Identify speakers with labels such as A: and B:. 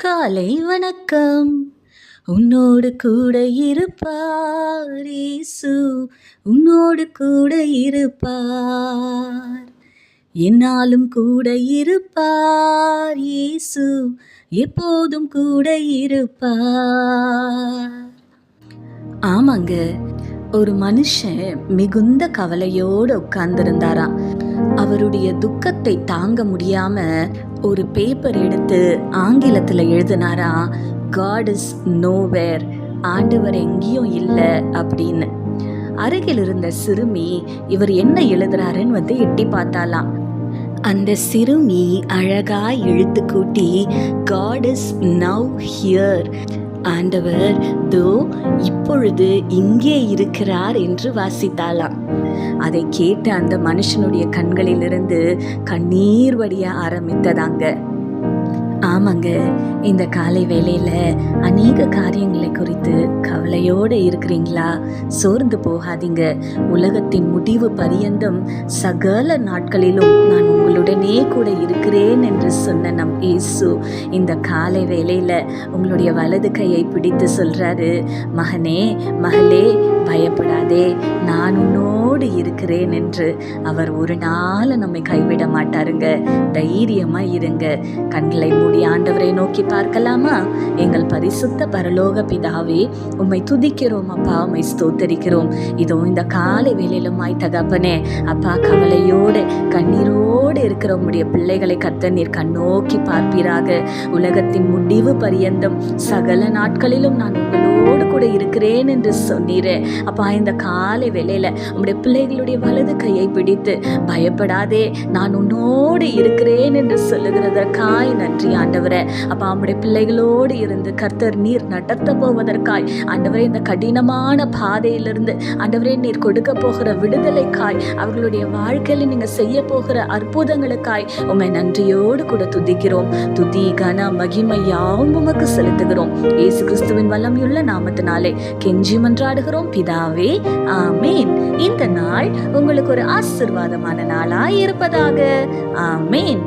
A: காலை வணக்கம். உன்னோடு கூட இருப்பார் இயேசு, உன்னோடு கூட இருப்பார். என்னாலும் கூட இருப்பார் இயேசு, எப்போதும் கூட இருப்பார். ஆமாங்க, ஒரு மனுஷன் மிகுந்த கவலையோடு உட்கார்ந்திருந்தாராம். அவருடைய துக்கத்தை தாங்க முடியாம ஒரு பேப்பர் எடுத்து ஆங்கிலத்தில் எழுதினாரா, God is nowhere, ஆண்டவர் எங்கேயும் இல்லை அப்படின்னு. அருகில் இருந்த சிறுமி இவர் என்ன எழுதுறாருன்னு எட்டி பார்த்தாலாம். அந்த சிறுமி அழகாய் எழுத்து கூட்டி God is now here, ஆண்டவர் தோ இப்பொழுது இங்கே இருக்கிறார் என்று வாசித்தாளாம். அதை கேட்டு அந்த மனுஷனுடைய கண்களிலிருந்து கண்ணீர் வடிய ஆரம்பித்ததாங்க. ஆமாங்க, இந்த காலை வேளையில் அநேக காரியங்களை குறித்து கவலையோடு இருக்கிறீங்களா? சோர்ந்து போகாதீங்க. உலகத்தின் முடிவு பரியந்தம் சகல நாட்களிலும் நான் உங்களுடனே கூட இருக்கிறேன் என்று சொன்ன நம் இயேசு இந்த காலை வேளையில் உங்களுடைய வலது கையை பிடித்து சொல்கிறாரு, மகனே மகளே பயப்படாதே, நான் உன்னோடு இருக்கிறேன் என்று. அவர் ஒரு நாள் நம்மை கைவிட மாட்டாருங்க. தைரியமாக இருங்க. கண்களை மூடி ஆண்டவரை நோக்கி பார்க்கலாமா? எங்கள் பரிசுத்த பரலோக பிதாவே, உம்மை துதிக்கிறோம் அப்பா, உம்மை ஸ்தோத்தரிக்கிறோம். இதோ இந்த காலை வேளையிலுமாய் தகப்பனே அப்பா, கவலையோடு கண்ணீரோடு இருக்கிற உம்முடைய பிள்ளைகளை கர்த்தர் நீர் கண்ணோக்கி பார்ப்பீராக. உலகத்தின் முடிவு பரியந்தம் சகல நாட்களிலும் நான் உங்களோடு கூட இருக்கிறேன் என்று சொன்னீரே அப்பா. இந்த காலை வேளையில உம்முடைய பிள்ளைகளுடைய வலது கையை பிடித்து பயப்படாதே, நான் உன்னோடு இருக்கிறேன் என்று சொல்லுகிறதற்காய் நன்றி ஆண்டவரே. அப்பா, உம்முடைய பிள்ளைகளோடு இருந்து கர்த்தர் நீர் நடத்த போவதற்காய் ஆண்டவரே, இந்த கடினமான பாதையிலிருந்து ஆண்டவரே நீர் கொடுக்க போகிற விடுதலைக்காய், அவர்களுடைய வாழ்க்கையில் நீங்க செய்ய போகிற அற்புதங்களுக்காய் உம்மை நன்றியோடு கூட துதிக்கிறோம். துதி கன மகிமை யாவும் உமக்கு செலுத்துகிறோம். இயேசு கிறிஸ்துவின் வல்லமையுள்ள நாமத்தினாலே கெஞ்சி மன்றாடுகிறோம் பிதாவே, ஆமேன். இந்த நாள் உங்களுக்கு ஒரு ஆசீர்வாதமான நாளாய் இருப்பதாக. ஆமேன்.